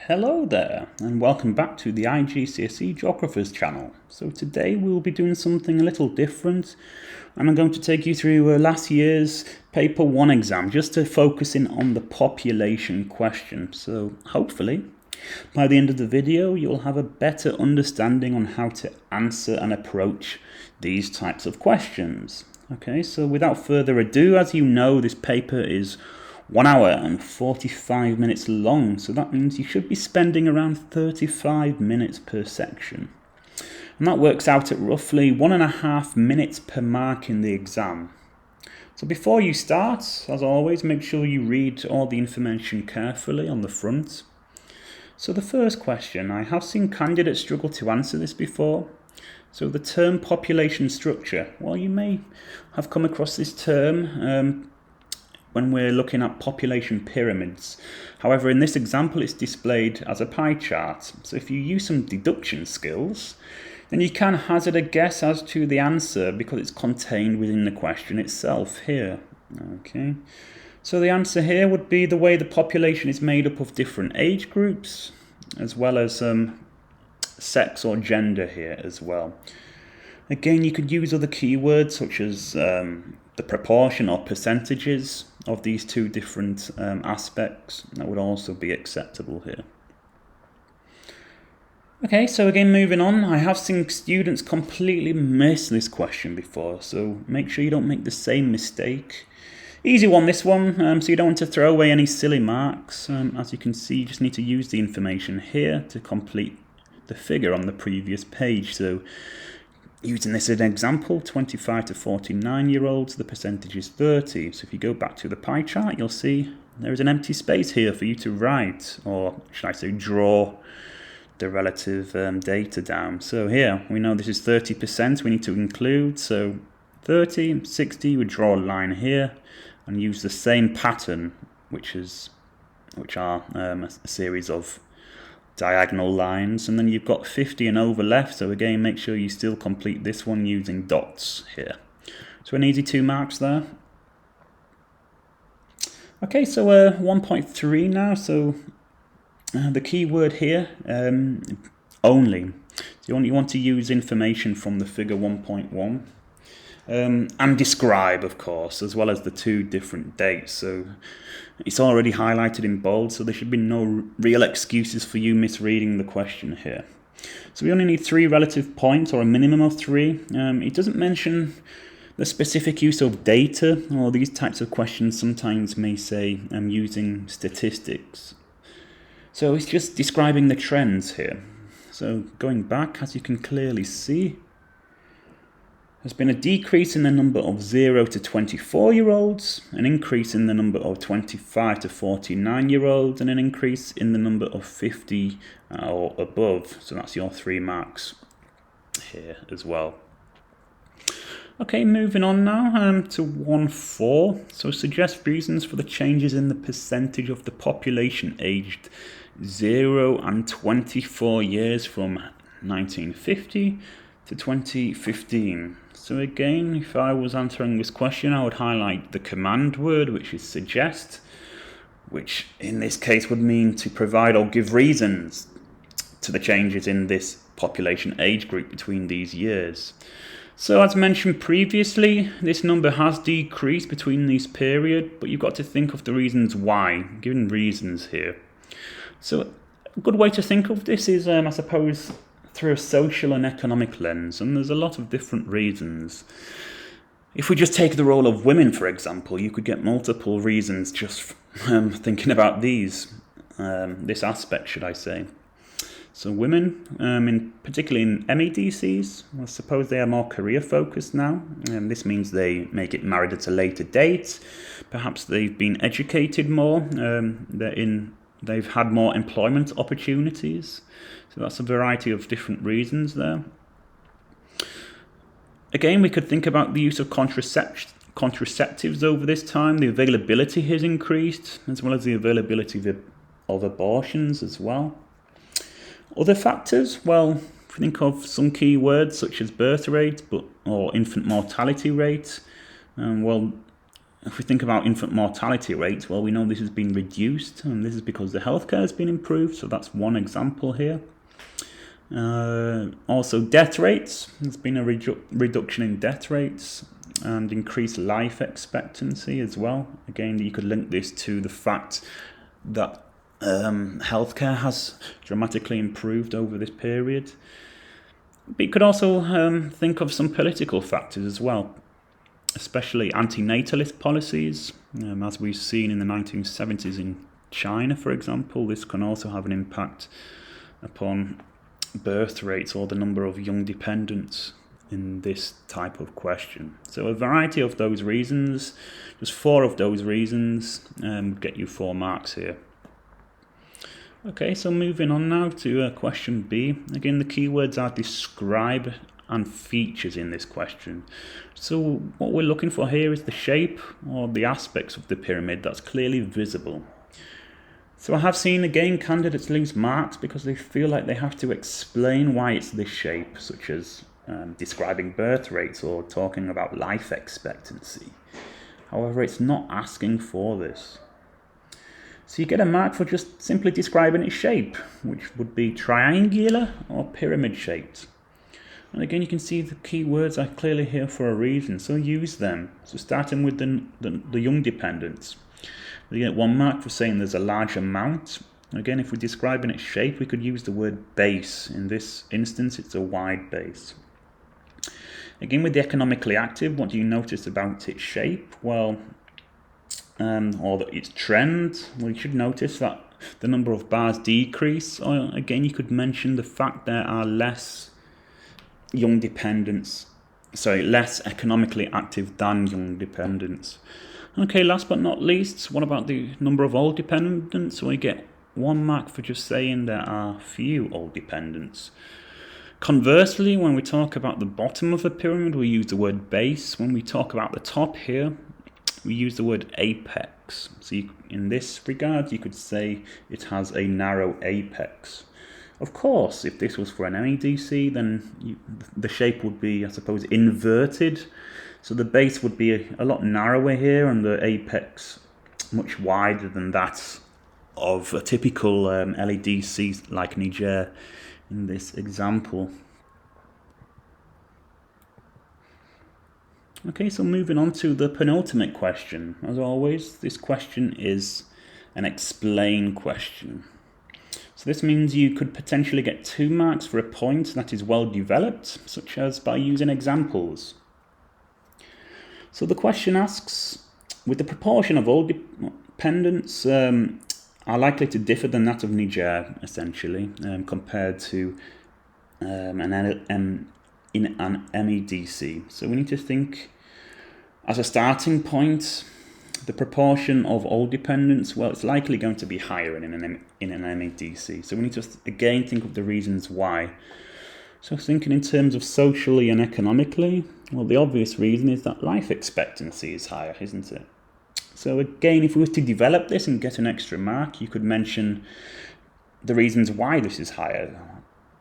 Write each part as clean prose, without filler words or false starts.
Hello there, and welcome back to the iGCSE Geographers channel. So today we'll be doing something a little different, and I'm going to take you through last year's paper 1 exam, just to focus in on the population question. So hopefully, by the end of the video, you'll have a better understanding on how to answer and approach these types of questions. Okay, so without further ado, as you know, this paper is 1 hour and 45 minutes long, so that means you should be spending around 35 minutes per section. And that works out at roughly 1.5 minutes per mark in the exam. So before you start, as always, make sure you read all the information carefully on the front. So the first question, I have seen candidates struggle to answer this before. So the term population structure, well, you may have come across this term when we're looking at population pyramids. However, in this example, it's displayed as a pie chart. So if you use some deduction skills, then you can hazard a guess as to the answer because it's contained within the question itself here. Okay. So the answer here would be the way the population is made up of different age groups, as well as sex or gender here as well. Again, you could use other keywords such as the proportion or percentages of these two different aspects. That would also be acceptable here. Okay, so again, moving on, I have seen students completely miss this question before, so make sure you don't make the same mistake. Easy one, this one, so you don't want to throw away any silly marks. As you can see, you just need to use the information here to complete the figure on the previous page. So using this as an example, 25 to 49-year-olds, the percentage is 30. So if you go back to the pie chart, you'll see there is an empty space here for you to write, or should I say draw, the relative data down. So here, we know this is 30%, we need to include, so 30, 60, we draw a line here, and use the same pattern, which are a series of diagonal lines, and then you've got 50 and over left, so again make sure you still complete this one using dots here. So an easy 2 marks there. Okay, so 1.3 now, so the key word here, only. So you only want to use information from the figure 1.1. And describe, of course, as well as the 2 different dates. So it's already highlighted in bold, so there should be no real excuses for you misreading the question here. So we only need 3 relative points, or a minimum of 3. It doesn't mention the specific use of data, or these types of questions sometimes may say using statistics. So it's just describing the trends here. So going back, as you can clearly see, there's been a decrease in the number of 0 to 24-year-olds, an increase in the number of 25 to 49-year-olds, and an increase in the number of 50 or above. So that's your 3 marks here as well. Okay, moving on now to 1.4. So suggest reasons for the changes in the percentage of the population aged 0 and 24 years from 1950 to 2015. So again, if I was answering this question, I would highlight the command word, which is suggest, which in this case would mean to provide or give reasons to the changes in this population age group between these years. So as mentioned previously, this number has decreased between these period, but you've got to think of the reasons why, given reasons here. So a good way to think of this is, I suppose, through a social and economic lens, and there's a lot of different reasons. If we just take the role of women, for example, you could get multiple reasons just thinking about this aspect, should I say. So women, particularly in MEDCs, I suppose they are more career-focused now, and this means they may get married at a later date. Perhaps they've been educated more, they've had more employment opportunities. So that's a variety of different reasons there. Again, we could think about the use of contraceptives over this time. The availability has increased, as well as the availability of abortions as well. Other factors, well, if we think of some key words such as birth rate or infant mortality rate, if we think about infant mortality rates, well, we know this has been reduced, and this is because the healthcare has been improved, so that's one example here. Also death rates, there's been a reduction in death rates and increased life expectancy as well. Again, you could link this to the fact that healthcare has dramatically improved over this period. But you could also think of some political factors as well, especially anti-natalist policies, as we've seen in the 1970s in China, for example. This can also have an impact upon birth rates or the number of young dependents in this type of question. So a variety of those reasons, just 4 of those reasons, get you 4 marks here. Okay, so moving on now to question B. Again, the keywords are describe and features in this question. So what we're looking for here is the shape or the aspects of the pyramid that's clearly visible. So I have seen, again, candidates lose marks because they feel like they have to explain why it's this shape, such as describing birth rates or talking about life expectancy. However, it's not asking for this. So you get a mark for just simply describing its shape, which would be triangular or pyramid shaped. And again, you can see the keywords are clearly here for a reason, so use them. So starting with the young dependents. We get 1 mark for saying there's a large amount. Again, if we're describing its shape, we could use the word base. In this instance, it's a wide base. Again, with the economically active, what do you notice about its shape? Well, or its trend. Well, you should notice that the number of bars decrease. Or again, you could mention the fact there are less less economically active than young dependents. Okay, last but not least, what about the number of old dependents? We get 1 mark for just saying there are few old dependents. Conversely, when we talk about the bottom of the pyramid, we use the word base. When we talk about the top here, we use the word apex. So in this regard, you could say it has a narrow apex. Of course, if this was for an MEDC, then the shape would be, I suppose, inverted. So the base would be a lot narrower here and the apex much wider than that of a typical LEDC like Niger in this example. Okay, so moving on to the penultimate question. As always, this question is an explain question. So this means you could potentially get 2 marks for a point that is well developed, such as by using examples. So the question asks, with the proportion of all dependents are likely to differ than that of Niger, essentially, compared to in an MEDC. So we need to think, as a starting point, the proportion of all dependents, well, it's likely going to be higher in an MEDC. So we need to, again, think of the reasons why. So thinking in terms of socially and economically, well, the obvious reason is that life expectancy is higher, isn't it? So again, if we were to develop this and get an extra mark, you could mention the reasons why this is higher.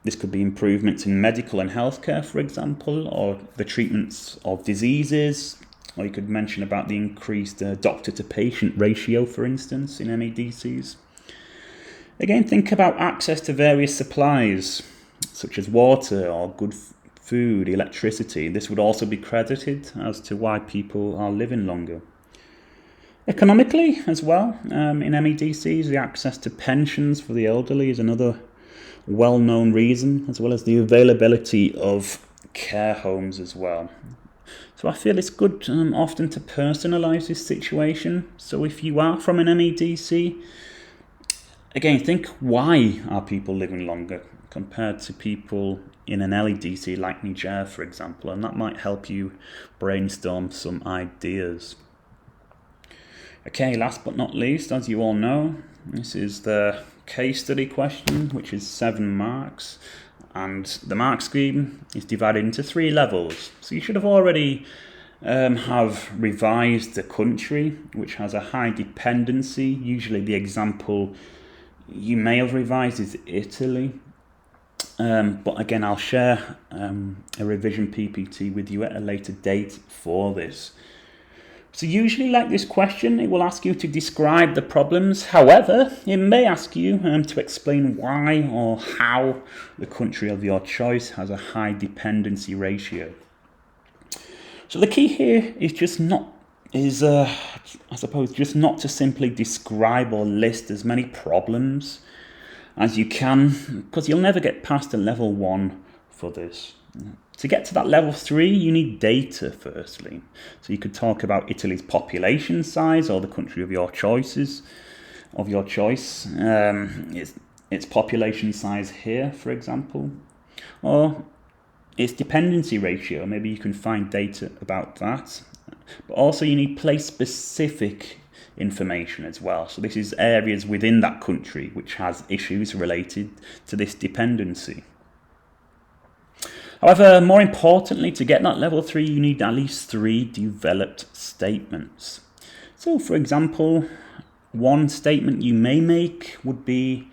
This could be improvements in medical and healthcare, for example, or the treatments of diseases, or you could mention about the increased doctor-to-patient ratio, for instance, in MEDCs. Again, think about access to various supplies, such as water or good food, electricity. This would also be credited as to why people are living longer. Economically as well, in MEDCs, the access to pensions for the elderly is another well-known reason, as well as the availability of care homes as well. So I feel it's good often to personalise this situation. So if you are from an MEDC, again, think, why are people living longer compared to people in an LEDC like Niger, for example, and that might help you brainstorm some ideas. Okay, last but not least, as you all know, this is the case study question, which is 7 marks, and the mark scheme is divided into 3 levels. So you should have already have revised the country, which has a high dependency. Usually the example you may have revised is Italy. But again, I'll share a revision PPT with you at a later date for this. So usually, like this question, it will ask you to describe the problems. However, it may ask you to explain why or how the country of your choice has a high dependency ratio. So the key here is I suppose, just not to simply describe or list as many problems as you can, because you'll never get past a level 1 for this. To get to that level 3, you need data firstly. So you could talk about Italy's population size or the country of your choice. Its population size here, for example, or its dependency ratio. Maybe you can find data about that. But also you need place-specific information as well. So this is areas within that country which has issues related to this dependency. However, more importantly, to get that level 3, you need at least 3 developed statements. So, for example, one statement you may make would be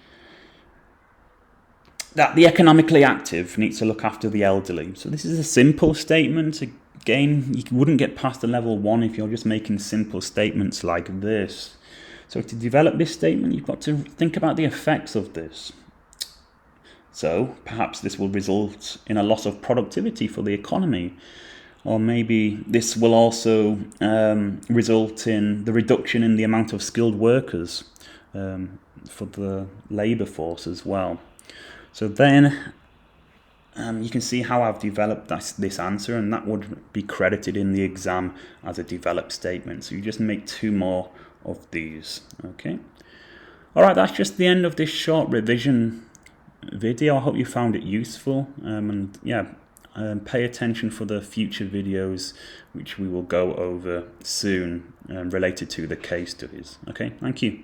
that the economically active needs to look after the elderly. So this is a simple statement. Again, you wouldn't get past the level 1 if you're just making simple statements like this. So to develop this statement, you've got to think about the effects of this. So perhaps this will result in a loss of productivity for the economy, or maybe this will also result in the reduction in the amount of skilled workers for the labour force as well. So then you can see how I've developed this answer, and that would be credited in the exam as a developed statement. So you just make 2 more of these. Okay. All right, that's just the end of this short revision video. I hope you found it useful, and yeah, pay attention for the future videos which we will go over soon related to the case studies. Okay, thank you.